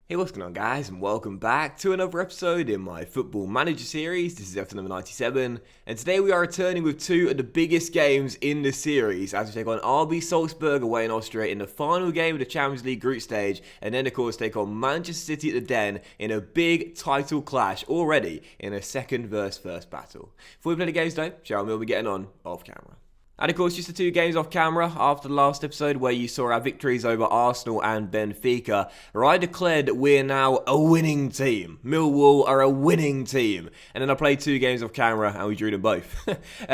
Hey, what's going on, guys, and welcome back to another episode in my Football Manager series. This is episode number 97, and today we are returning with two of the biggest games in the series as we take on RB Salzburg away in Austria in the final game of the Champions League group stage, and then, of course, take on Manchester City at the Den in a big title clash already in a second versus first battle. Before we play the games, though, shall we be getting on off camera? And of course, just the two games off camera after the last episode where you saw our victories over Arsenal and Benfica, where I declared that we're now a winning team. Millwall are a winning team. And then I played two games off camera and we drew them both.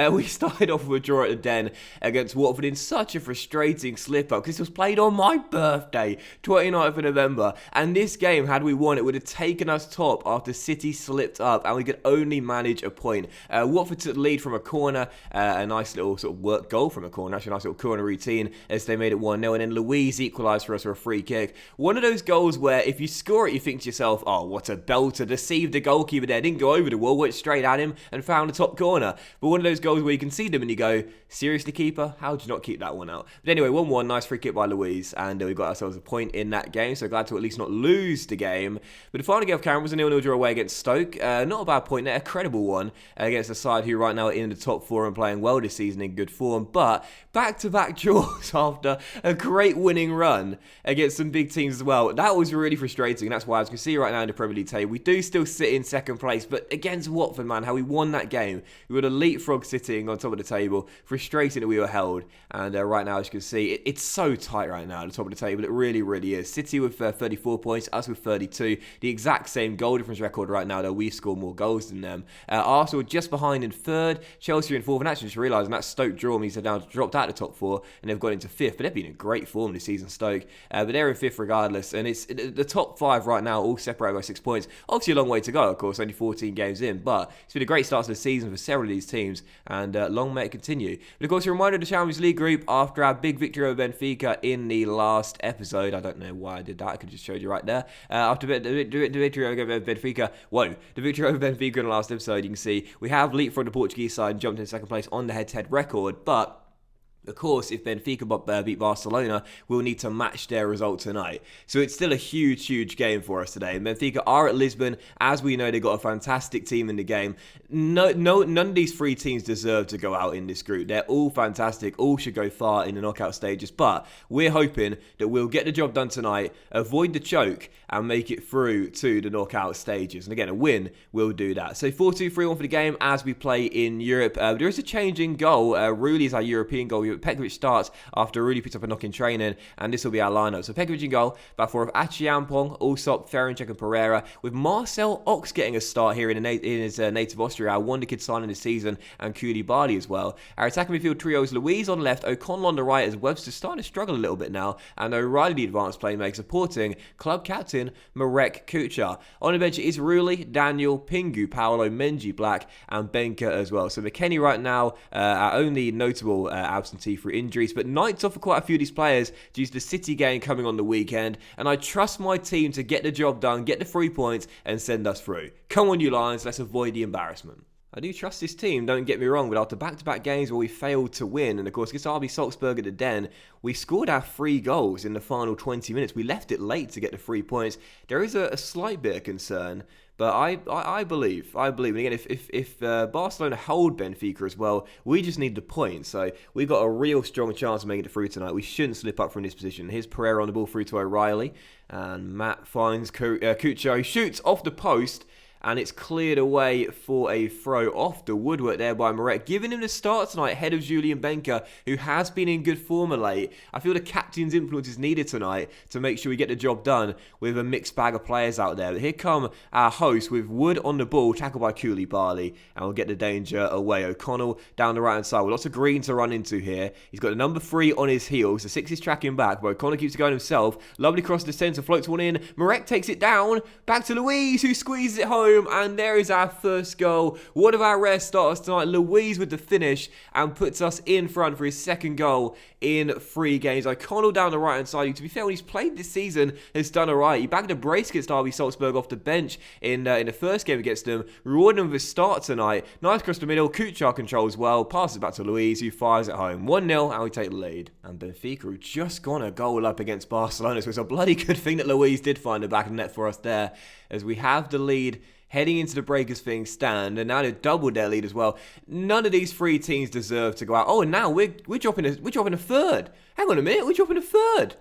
We started off with a draw at the Den against Watford in such a frustrating slip-up because this was played on my birthday, 29th of November. And this game, had we won, it would have taken us top after City slipped up and we could only manage a point. Watford took the lead from a corner, a nice little sort of goal from a corner, actually a nice little corner routine as they made it 1-0, and then Louise equalised for us for a free kick. One of those goals where if you score it you think to yourself, oh, what a belter, deceived the goalkeeper there, didn't go over the wall, went straight at him and found the top corner. But one of those goals where you can see them and you go, seriously keeper, how did you not keep that one out? But anyway, 1-1, nice free kick by Louise, and we got ourselves a point in that game, so glad to at least not lose the game. But the final game of Cameron was a 0-0 draw away against Stoke. Not a bad point there, a credible one against a side who right now are in the top four and playing well this season in good form. But back-to-back draws after a great winning run against some big teams as well. That was really frustrating. That's why, as you can see right now in the Premier League table, we do still sit in second place. But against Watford, man, how we won that game. We would have leapfrog sitting on top of the table. Frustrating that we were held. And right now, as you can see, it's so tight right now at the top of the table. It really, really is. City with 34 points, us with 32. The exact same goal difference record right now, though we've scored more goals than them. Arsenal just behind in third. Chelsea in fourth. And actually just realising that Stoke draw means they're down, dropped out of the top four and they've gone into fifth. But they've been in great form this season, Stoke. But they're in fifth regardless. And it's the top five right now, all separated by 6 points. Obviously a long way to go, of course, only 14 games in. But it's been a great start to the season for several of these teams. And long may it continue. But of course, a reminder of the Champions League group after our big victory over Benfica in the last episode. I don't know why I did that. I could have just showed you right there. After the victory over Benfica, the victory over Benfica in the last episode, you can see we have leapfrogged the Portuguese side and jumped in second place on the head-to-head record. But of course, if Benfica beat Barcelona, we'll need to match their result tonight. So it's still a huge, huge game for us today. And Benfica are at Lisbon. As we know, they've got a fantastic team in the game. None of these three teams deserve to go out in this group. They're all fantastic. All should go far in the knockout stages. But we're hoping that we'll get the job done tonight, avoid the choke, and make it through to the knockout stages. And again, a win will do that. So 4-2-3-1 for the game as we play in Europe. There is a change in goal. Ruli is our European goal. Pekovic starts after Rudi picks up a knock in training, and this will be our lineup. So Pekovic in goal, back four of Achiampong, Allsop, Ferencek and Pereira, with Marcel Ox getting a start here in his native Austria, our wonder kid signing this season, and Koulibaly as well. Our attacking midfield trio is Louise on the left, O'Connell on the right, as Webster starting to struggle a little bit now, and O'Reilly the advanced playmaker supporting club captain Marek Kuchar. On the bench is Ruli, Daniel, Pingu, Paolo, Menji, Black, and Benka as well. So McKennie right now, our only notable absentee for injuries, but nights off for quite a few of these players due to the City game coming on the weekend, and I trust my team to get the job done, get the 3 points, and send us through. Come on, you Lions, let's avoid the embarrassment. I do trust this team, don't get me wrong, but after back-to-back games where we failed to win, and of course against RB Salzburg at the Den, we scored our 3 goals in the final 20 minutes. We left it late to get the 3 points. There is a slight bit of concern, but I believe. And again, if Barcelona hold Benfica as well, we just need the point. So we've got a real strong chance of making it through tonight. We shouldn't slip up from this position. Here's Pereira on the ball through to O'Reilly, and Matt finds Kucho. He shoots off the post, and it's cleared away for a throw off the woodwork there by Marek, giving him the start tonight ahead of Julian Benka, who has been in good form of late. I feel the captain's influence is needed tonight to make sure we get the job done with a mixed bag of players out there. But here come our hosts with Wood on the ball, tackled by Koulibaly, and we'll get the danger away. O'Connell down the right-hand side with lots of green to run into here. He's got the number 3 on his heels. The 6 is tracking back, but O'Connell keeps it going himself. Lovely cross to the centre, floats one in. Marek takes it down. Back to Louise, who squeezes it home. home, and there is our first goal. One of our rare starters tonight, Luiz with the finish, and puts us in front for his second goal in 3 games. O'Connell down the right-hand side, who, to be fair, when he's played this season, has done alright. He bagged a brace against RB Salzburg off the bench in the first game against them, rewarding him with his start tonight. Nice cross to the middle, Kuchar controls well, passes back to Luiz, who fires at home. 1-0, and we take the lead. And Benfica, who just gone a goal up against Barcelona, so it's a bloody good thing that Luiz did find the back of the net for us there, as we have the lead heading into the break as things stand, and now they've doubled their lead as well. None of these 3 teams deserve to go out. Oh, and now we're dropping a third. Hang on a minute, we're dropping a third.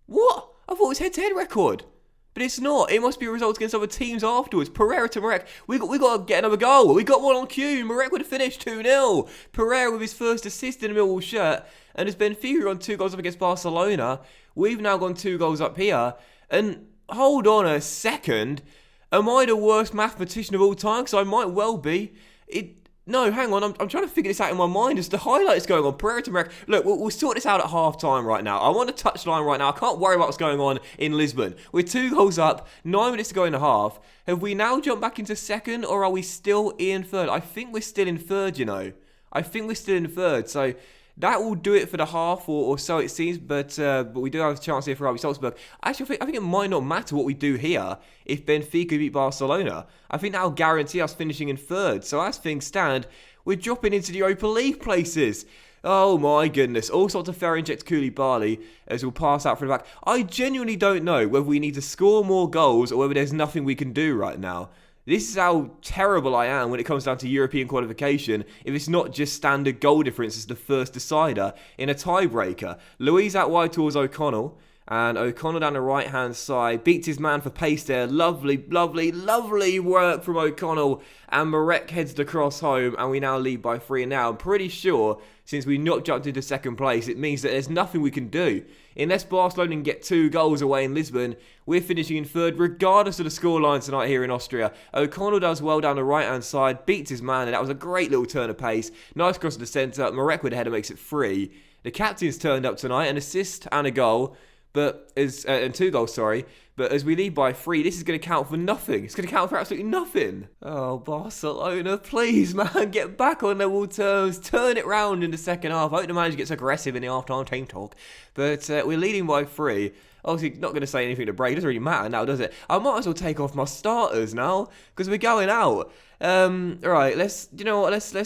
What? I thought it was head-to-head record. But it's not. It must be results against other teams afterwards. Pereira to Marek. We got to get another goal. We got one on cue. Marek would have finished 2-0. Pereira with his first assist in the Millwall shirt. And as Benfica on 2 goals up against Barcelona, we've now gone 2 goals up here. And hold on a second. Am I the worst mathematician of all time? Because I might well be. No, hang on. I'm trying to figure this out in my mind as the highlights going on. Pereira to Marek. Look, we'll sort this out at half-time right now. I want a touchline right now. I can't worry about what's going on in Lisbon. We're 2 goals up, 9 minutes to go in the half. Have we now jumped back into second, or are we still in third? I think we're still in third, you know. I think we're still in third. So that will do it for the half, or so it seems. But we do have a chance here for RB Salzburg. Actually, I think it might not matter what we do here if Benfica beat Barcelona. I think that'll guarantee us finishing in third. So as things stand, we're dropping into the Europa League places. Oh my goodness. All sorts of fair inject Koulibaly as we'll pass out from the back. I genuinely don't know whether we need to score more goals or whether there's nothing we can do right now. This is how terrible I am when it comes down to European qualification if it's not just standard goal difference as the first decider in a tiebreaker. Luiz out wide towards O'Connell, and O'Connell down the right-hand side beats his man for pace there. Lovely, lovely, lovely work from O'Connell, and Marek heads the cross home, and we now lead by 3. And now I'm pretty sure, since we not jumped into second place, it means that there's nothing we can do. Unless Barcelona can get 2 goals away in Lisbon, we're finishing in third regardless of the scoreline tonight here in Austria. O'Connell does well down the right-hand side, beats his man, and that was a great little turn of pace. Nice cross to the centre. Marek with a header makes it 3. The captain's turned up tonight, an assist and a goal. And 2 goals, sorry. But as we lead by 3, this is going to count for nothing. It's going to count for absolutely nothing. Oh, Barcelona, please, man, get back on level terms. Turn it round in the second half. I hope the manager gets aggressive in the half-time team talk. But we're leading by 3. Obviously, not going to say anything to break. It doesn't really matter now, does it? I might as well take off my starters now because we're going out. Right, let's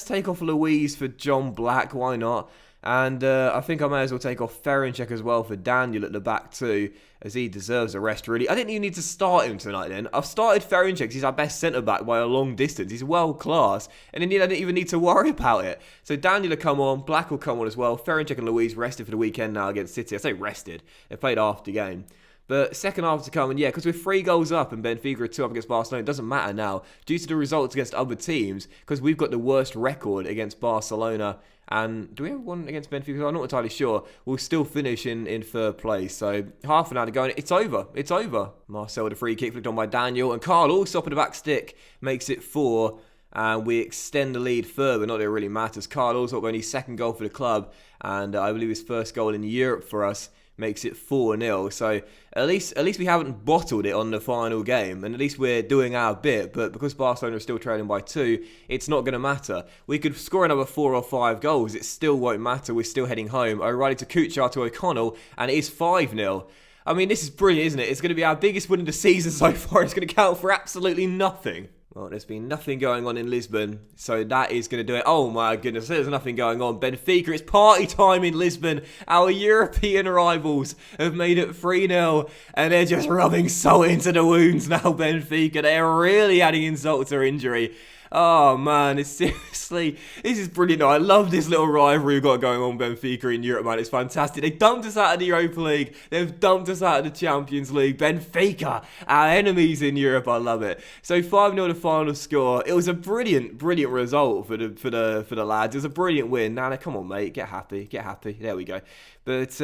take off Luiz for John Black. Why not? And I think I may as well take off Ferencek as well for Daniel at the back too, as he deserves a rest, really. I didn't even need to start him tonight then. I've started Ferencek because he's our best centre-back by a long distance. He's world-class. And indeed, I didn't even need to worry about it. So Daniel will come on, Black will come on as well. Ferencek and Luiz rested for the weekend now against City. I say rested. They played after the game. But second half to come, and yeah, because we're 3 goals up and Benfica are 2 up against Barcelona, it doesn't matter now due to the results against other teams, because we've got the worst record against Barcelona. And do we have one against Benfica? I'm not entirely sure. We'll still finish in third place. So half an hour to go, and it's over. It's over. Marcel with a free kick flicked on by Daniel, and Carl also up at the back stick makes it 4. And we extend the lead further. Not that it really matters. Carl also up only second goal for the club, and I believe his first goal in Europe for us makes it 4-0. So at least we haven't bottled it on the final game, and at least we're doing our bit. But because Barcelona are still trailing by 2, it's not going to matter. We could score another 4 or 5 goals, it still won't matter. We're still heading home. O'Reilly to Kuchar to O'Connell, and it is 5-0. I mean, this is brilliant, isn't it? It's going to be our biggest win of the season so far. It's going to count for absolutely nothing. Well, there's been nothing going on in Lisbon, so that is going to do it. Oh my goodness, there's nothing going on. Benfica, it's party time in Lisbon. Our European rivals have made it 3-0, and they're just rubbing salt into the wounds now, Benfica. They're really adding insult to injury. Oh man, this is brilliant. I love this little rivalry we've got going on Benfica in Europe, man. It's fantastic. They dumped us out of the Europa League. They've dumped us out of the Champions League. Benfica, our enemies in Europe. I love it. So 5-0 the final score. It was a brilliant result for the lads. It was a brilliant win. Now, come on, mate, get happy. There we go. But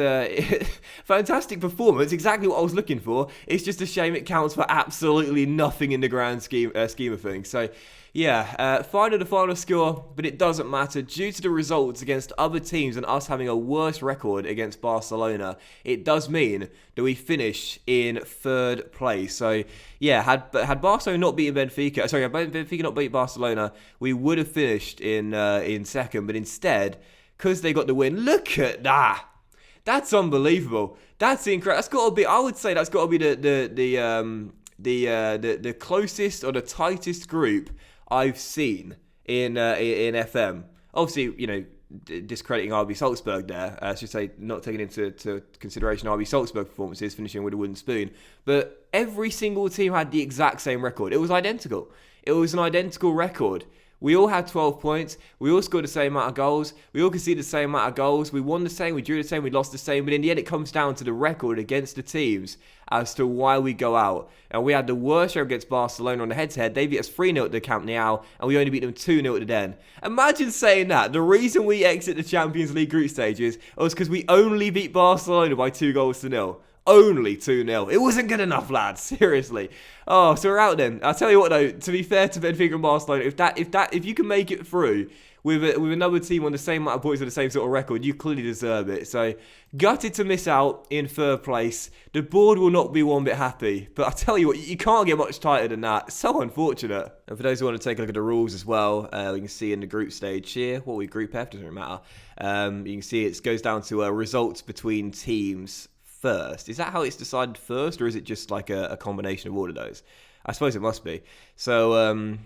fantastic performance, exactly what I was looking for. It's just a shame it counts for absolutely nothing in the grand scheme of things. So Yeah, the final score, but it doesn't matter. Due to the results against other teams and us having a worse record against Barcelona, it does mean that we finish in third place. So, yeah, had Barcelona not beaten Benfica, had Benfica not beat Barcelona, we would have finished in second. But instead, because they got the win, look at that. That's unbelievable. That's incredible. That's got to be. I would say that's got to be the closest or the tightest group I've seen in FM. Obviously, discrediting RB Salzburg there. I should say not taking into consideration RB Salzburg performances, finishing with a wooden spoon. But every single team had the exact same record. It was identical. It was an identical record. We all had 12 points. We all scored the same amount of goals. We all conceded the same amount of goals. We won the same. We drew the same. We lost the same. But in the end, it comes down to the record against the teams as to why we go out. And we had the worst show against Barcelona on the head-to-head. They beat us 3-0 at the Camp Nou, and we only beat them 2-0 at the Den. Imagine saying that. The reason we exit the Champions League group stages was because we only beat Barcelona by 2-0. Only 2-0. It wasn't good enough, lads. Seriously. Oh, so we're out then. I'll tell you what though, to be fair to Benfica and Barcelona, if you can make it through with another team on the same amount of points with the same sort of record, you clearly deserve it. So, gutted to miss out in third place. The board will not be one bit happy. But I tell you what, you can't get much tighter than that. So unfortunate. And for those who want to take a look at the rules as well, we can see in the group stage here, what we Group F, doesn't really matter. You can see it goes down to results between teams first. Is that how it's decided first, or is it just like a combination of all of those? I suppose it must be. So,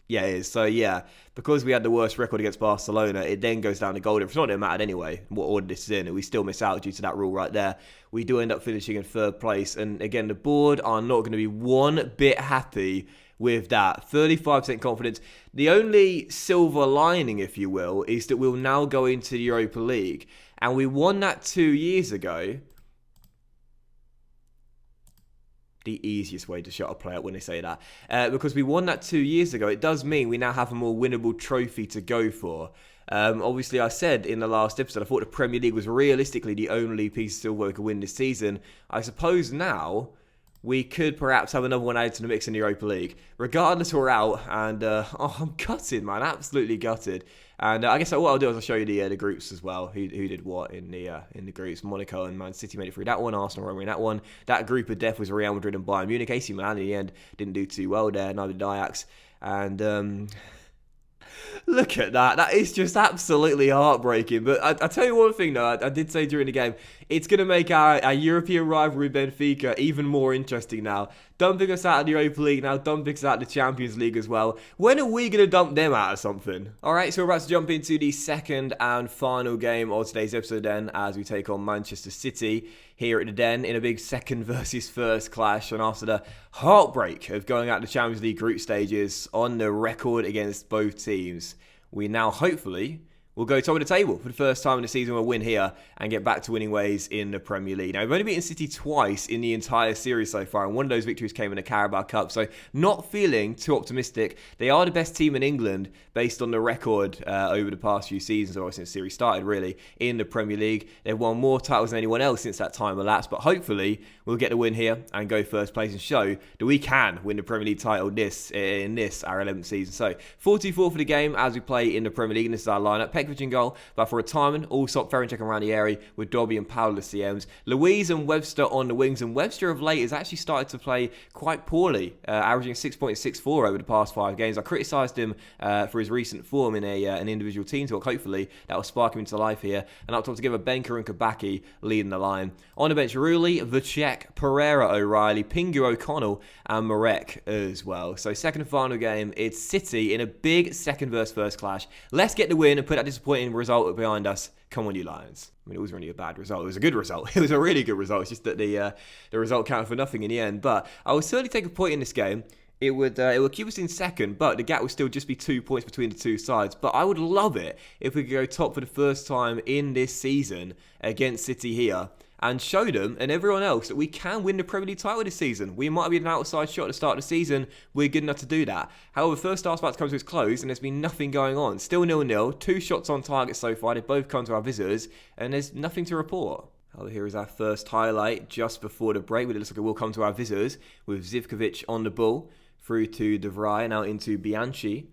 yeah, it is. So, yeah, because we had the worst record against Barcelona, it then goes down to goal difference. Not that it mattered anyway, what order this is in, and we still miss out due to that rule right there. We do end up finishing in third place, and again, the board are not going to be one bit happy with that. 35% confidence. The only silver lining, if you will, is that we'll now go into the Europa League, and we won that 2 years ago. The easiest way to shut a player up when they say that. Because we won that 2 years ago, it does mean we now have a more winnable trophy to go for. Obviously, I said in the last episode, I thought the Premier League was realistically the only piece of silverware we could win this season. I suppose now we could perhaps have another one added to the mix in the Europa League. Regardless, we're out, and I'm gutted, man, absolutely gutted. And I guess what I'll do is I'll show you the groups as well. Who did what in the groups? Monaco and Man City made it through that one. Arsenal were in that one. That group of death was Real Madrid and Bayern Munich. AC Milan in the end didn't do too well there. Neither did Ajax. And look at that. That is just absolutely heartbreaking. But I tell you one thing, though. I did say during the game, it's going to make our European rivalry with Benfica even more interesting now. Dumping us out of the Europa League now, dumping us out of the Champions League as well. When are we going to dump them out of something? Alright, so we're about to jump into the second and final game of today's episode then, as we take on Manchester City here at the Den in a big second versus first clash. And after the heartbreak of going out the Champions League group stages on the record against both teams, we now hopefully will go top of the table for the first time in the season. We'll win here and get back to winning ways in the Premier League. Now, we've only beaten City twice in the entire series so far, and one of those victories came in the Carabao Cup, so not feeling too optimistic. They are the best team in England based on the record over the past few seasons, or since the series started, really, in the Premier League. They've won more titles than anyone else since that time elapsed, but hopefully we'll get the win here and go first place and show that we can win the Premier League title in this, our 11th season. So, 44 for the game as we play in the Premier League, and this is our lineup. Pekovic in goal, but for retirement, Allsop, Ferencek and Ranieri with Dobby and Powell as CMs. Louise and Webster on the wings, and Webster of late has actually started to play quite poorly, averaging 6.64 over the past 5 games. I criticised him for his recent form in an individual team talk. Hopefully that will spark him into life here. And up top together, Benker and Kabaki leading the line. On the bench, Rulli, Vacek, Pereira, O'Reilly, Pingu, O'Connell and Marek as well. So second and final game, it's City in a big second versus first clash. Let's get the win and put that disappointing result behind us. Come on, you Lions. I mean, it wasn't really a bad result. It was a good result. It was a really good result. It's just that the result counted for nothing in the end. But I would certainly take a point in this game. It would keep us in second, but the gap would still just be 2 points between the two sides. But I would love it if we could go top for the first time in this season against City here and show them and everyone else that we can win the Premier League title this season. We might be an outside shot at the start of the season. We're good enough to do that. However, first half's about to come to its close and there's been nothing going on. Still 0-0, 2 shots on target so far. They both come to our visitors and there's nothing to report. Oh, here is our first highlight just before the break. It looks like it will come to our visitors with Zivkovic on the ball. through to De Vrij, now into Bianchi.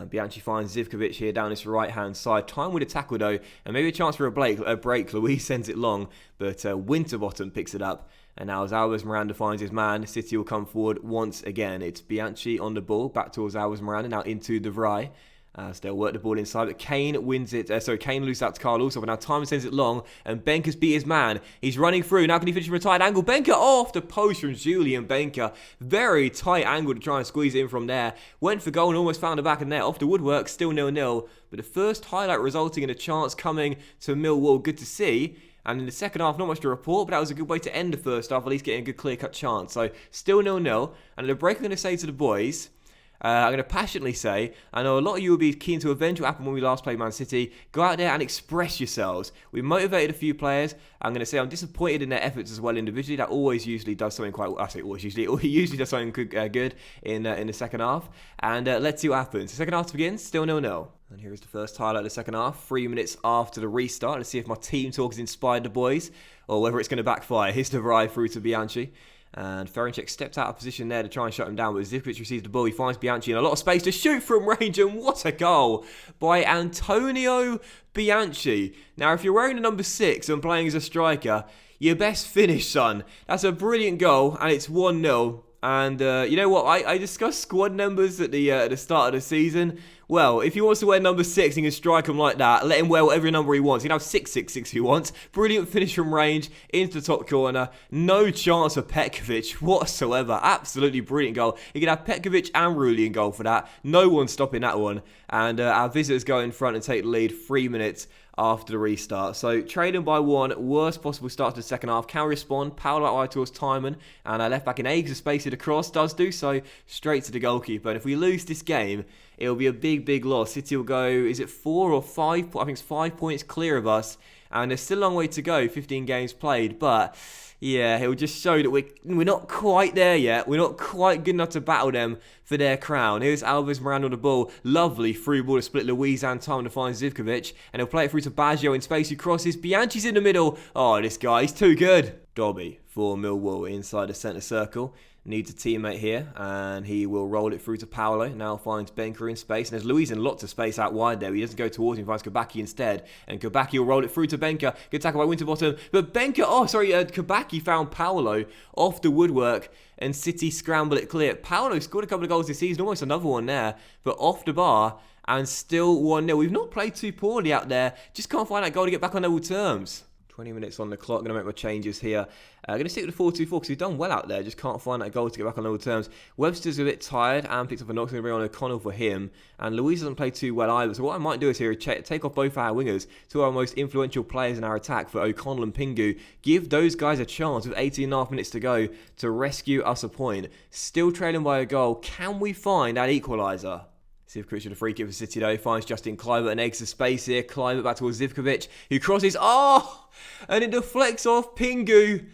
Bianchi finds Zivkovic here down this right-hand side. Time with a tackle though, and maybe a chance for a break. Luis sends it long, but Winterbottom picks it up. And now as Alves Miranda finds his man, City will come forward once again. It's Bianchi on the ball, back towards Alves Miranda, now into De Vrij. So they'll work the ball inside, but Kane wins it. Kane loses out to Carl also, but now Timon sends it long, and Benka's beat his man. He's running through. Now can he finish from a tight angle? Benka off the post from Julian Benka. Very tight angle to try and squeeze it in from there. Went for goal and almost found the back of the net. Off the woodwork, still 0-0. But the first highlight resulting in a chance coming to Millwall. Good to see. And in the second half, not much to report, but that was a good way to end the first half, at least getting a good clear-cut chance. So still 0-0. And at the break, I'm going to say to the boys, I'm going to passionately say, I know a lot of you will be keen to avenge what happened when we last played Man City. Go out there and express yourselves. We motivated a few players. I'm going to say I'm disappointed in their efforts as well individually. That always usually does something quite. I say always usually. It usually does something good in the second half. And let's see what happens. The second half begins. Still 0-0. And here is the first highlight of the second half. 3 minutes after the restart. Let's see if my team talk has inspired the boys or whether it's going to backfire. Here's the ride through to Bianchi. And Ferencek steps out of position there to try and shut him down, but Zivkovic receives the ball. He finds Bianchi in a lot of space to shoot from range, and what a goal by Antonio Bianchi. Now, if you're wearing the number 6 and playing as a striker, your best finish, son. That's a brilliant goal, and it's 1-0. And you know what? I discussed squad numbers at the start of the season. Well, if he wants to wear number 6 and he can strike him like that, let him wear whatever number he wants. He can have 666 if he wants. Brilliant finish from range into the top corner. No chance for Petkovic whatsoever. Absolutely brilliant goal. He can have Petkovic and Rulli in goal for that. No one's stopping that one. And our visitors go in front and take the lead 3 minutes after the restart. So trading by 1, worst possible start to the second half. Can respond. Paolo out wide towards Timon, and left back in Eggs, space it across, does do so straight to the goalkeeper. And if we lose this game, it'll be a big loss. City will go, is it 4 or 5? I think it's 5 points clear of us, and there's still a long way to go, 15 games played, but yeah, it will just show that we're not quite there yet. We're not quite good enough to battle them for their crown. Here's Alves Miranda on the ball. Lovely through ball to split Luis and Timon to find Zivkovic. And he'll play it through to Baggio in space. He crosses. Bianchi's in the middle. Oh, this guy, he's too good. Dobby for Millwall inside the centre circle. Needs a teammate here, and he will roll it through to Paolo. Now finds Benka in space, and there's Luis in lots of space out wide there. He doesn't go towards him, finds Kabaki instead, and Kabaki will roll it through to Benka. Good tackle by Winterbottom, but Kabaki found Paolo off the woodwork, and City scramble it clear. Paolo scored a couple of goals this season, almost another one there, but off the bar, and still 1-0. We've not played too poorly out there, just can't find that goal to get back on level terms. 20 minutes on the clock. Going to make my changes here. Going to stick with the 4-2-4 because we've done well out there. Just can't find that goal to get back on level terms. Webster's a bit tired and picks up a knock. Going to bring on O'Connell for him. And Louise doesn't play too well either. So what I might do is here take off both our wingers, two of our most influential players in our attack for O'Connell and Pingu. Give those guys a chance with 18.5 minutes to go to rescue us a point. Still trailing by a goal. Can we find an equaliser? Zivkovic with a free kick for City though. Finds Justin Kluivert and eggs the space here. Kluivert back towards Zivkovic, who crosses. Oh! And it deflects off Pingu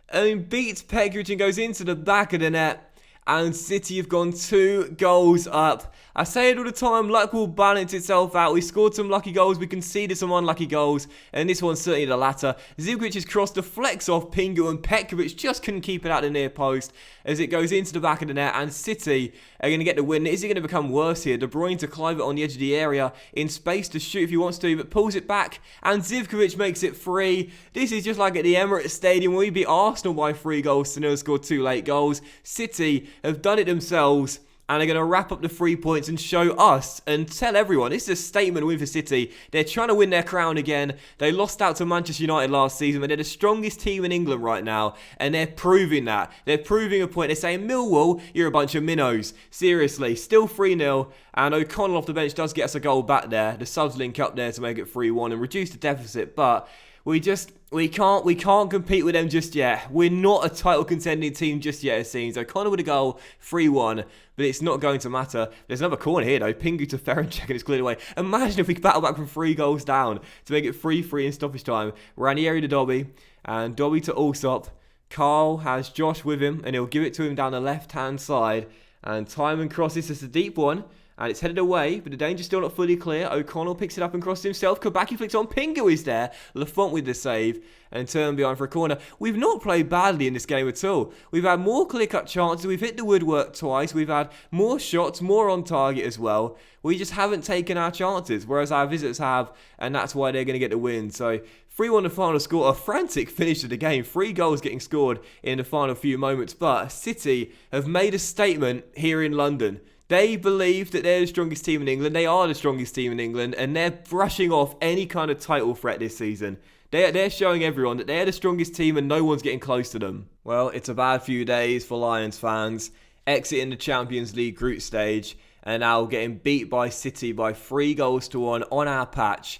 and beats Petkovic and goes into the back of the net. And City have gone 2 goals up. I say it all the time, luck will balance itself out. We scored some lucky goals, we conceded some unlucky goals, and this one's certainly the latter. Zivkovic's cross deflects off Pingu, and Petkovic just couldn't keep it out the near post as it goes into the back of the net, and City are going to get the win. Is it going to become worse here? De Bruyne to Kluivert on the edge of the area, in space to shoot if he wants to, but pulls it back, and Zivkovic makes it 3. This is just like at the Emirates Stadium when we beat Arsenal by 3 goals to 0, scored 2 late goals. City have done it themselves, and are going to wrap up the 3 points and show us and tell everyone this is a statement win for City. They're trying to win their crown again. They lost out to Manchester United last season, but they're the strongest team in England right now, and they're proving that. They're proving a point. They're saying, Millwall, you're a bunch of minnows. Seriously, still 3-0, and O'Connell off the bench does get us a goal back there. The subs link up there to make it 3-1 and reduce the deficit, but we can't compete with them just yet. We're not a title contending team just yet, it seems. O'Connell with a goal, 3-1, but it's not going to matter. There's another corner here though. Pingu to Ferencek and it's cleared away. Imagine if we could battle back from 3 goals down to make it 3-3 in stoppage time. Ranieri to Dobby, and Dobby to Allsop. Carl has Josh with him, and he'll give it to him down the left-hand side. And Timon crosses, it's a deep one. And it's headed away, but the danger's still not fully clear. O'Connell picks it up and crosses himself. Kabaki flicks on. Pingu is there. Lafont with the save and turn behind for a corner. We've not played badly in this game at all. We've had more clear-cut chances. We've hit the woodwork twice. We've had more shots, more on target as well. We just haven't taken our chances, whereas our visitors have, and that's why they're going to get the win. So 3-1 the final score. A frantic finish to the game. 3 goals getting scored in the final few moments. But City have made a statement here in London. They believe that they're the strongest team in England. They are the strongest team in England, and they're brushing off any kind of title threat this season. They're showing everyone that they're the strongest team and no one's getting close to them. Well, it's a bad few days for Lions fans. Exiting the Champions League group stage and now getting beat by City by 3-1 on our patch.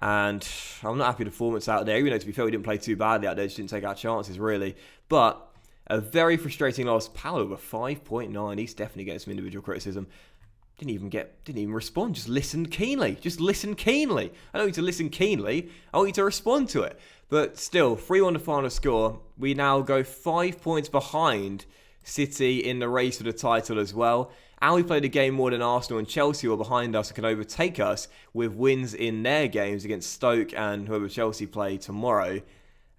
And I'm not happy with the performance out there, even though, to be fair, we didn't play too badly out there. Just didn't take our chances, really. But a very frustrating loss. Powell over 5.9. He's definitely getting some individual criticism. Didn't even respond. Just listened keenly. I don't need to listen keenly. I want you to respond to it. But still, 3-1 the final score. We now go 5 points behind City in the race for the title as well. And we played a game more than Arsenal and Chelsea, who are behind us and can overtake us with wins in their games against Stoke and whoever Chelsea play tomorrow.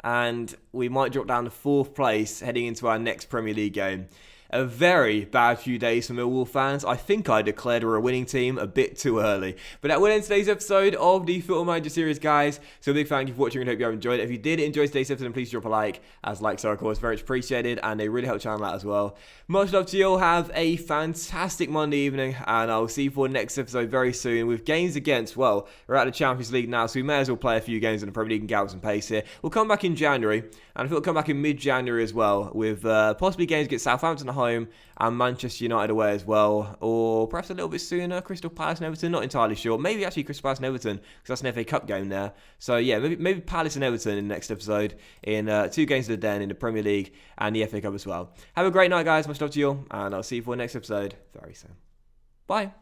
And we might drop down to 4th place heading into our next Premier League game. A very bad few days for Millwall fans. I think I declared we're a winning team a bit too early. But that will end today's episode of the Football Manager series, guys. So a big thank you for watching and hope you have enjoyed it. If you did enjoy today's episode, then please drop a like, as likes are, of course, very much appreciated, and they really help the channel out as well. Much love to you all. Have a fantastic Monday evening, and I'll see you for the next episode very soon with games against, well, we're at the Champions League now, so we may as well play a few games in the Premier League and gather some pace here. We'll come back in January, and I think we'll come back in mid-January as well, with possibly games against Southampton at home and Manchester United away as well, or perhaps a little bit sooner, Crystal Palace and Everton, not entirely sure. Maybe actually Crystal Palace and Everton, because that's an FA Cup game there. So yeah, maybe Palace and Everton in the next episode, in 2 games of the den in the Premier League and the FA Cup as well. Have a great night, guys. Much love to you all, and I'll see you for the next episode very soon. Bye.